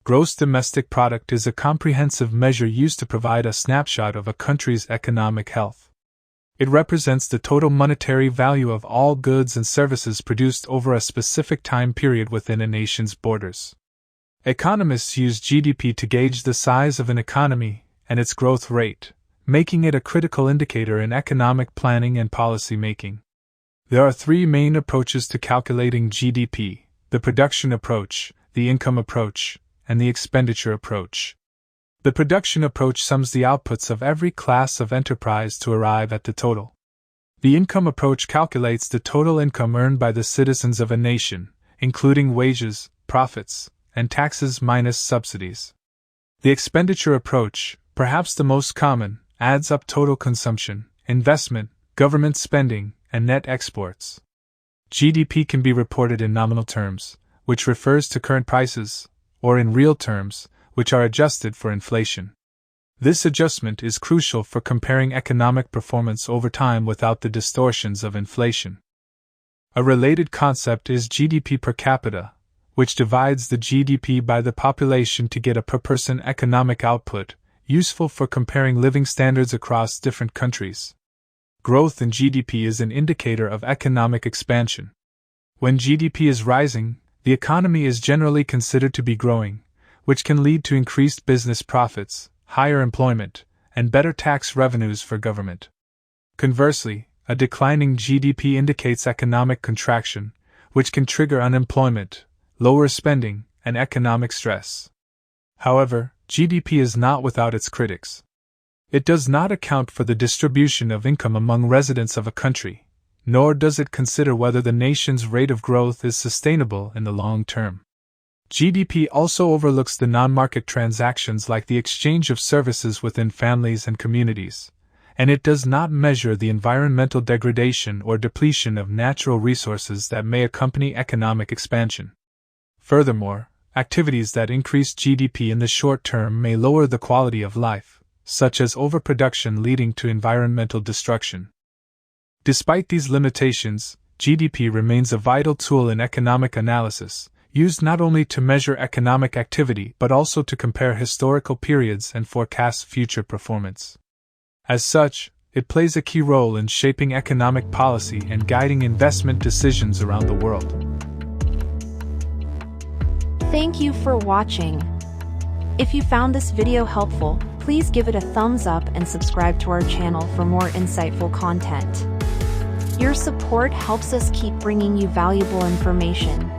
Gross domestic product is a comprehensive measure used to provide a snapshot of a country's economic health. It represents the total monetary value of all goods and services produced over a specific time period within a nation's borders. Economists use GDP to gauge the size of an economy and its growth rate, making it a critical indicator in economic planning and policy making. There are three main approaches to calculating GDP: the production approach, the income approach, and the expenditure approach. The production approach sums the outputs of every class of enterprise to arrive at the total. The income approach calculates the total income earned by the citizens of a nation, including wages, profits, and taxes minus subsidies. The expenditure approach, perhaps the most common, adds up total consumption, investment, government spending, and net exports. GDP can be reported in nominal terms, which refers to current prices, or in real terms, which are adjusted for inflation. This adjustment is crucial for comparing economic performance over time without the distortions of inflation. A related concept is GDP per capita, which divides the GDP by the population to get a per-person economic output, useful for comparing living standards across different countries. Growth in GDP is an indicator of economic expansion. When GDP is rising, the economy is generally considered to be growing, which can lead to increased business profits, higher employment, and better tax revenues for government. Conversely, a declining GDP indicates economic contraction, which can trigger unemployment, lower spending, and economic stress. However, GDP is not without its critics. It does not account for the distribution of income among residents of a country, nor does it consider whether the nation's rate of growth is sustainable in the long term. GDP also overlooks the non-market transactions like the exchange of services within families and communities, and it does not measure the environmental degradation or depletion of natural resources that may accompany economic expansion. Furthermore, activities that increase GDP in the short term may lower the quality of life, such as overproduction leading to environmental destruction. Despite these limitations, GDP remains a vital tool in economic analysis, used not only to measure economic activity but also to compare historical periods and forecast future performance. As such, it plays a key role in shaping economic policy and guiding investment decisions around the world. Thank you for watching. If you found this video helpful, please give it a thumbs up and subscribe to our channel for more insightful content. Your support helps us keep bringing you valuable information.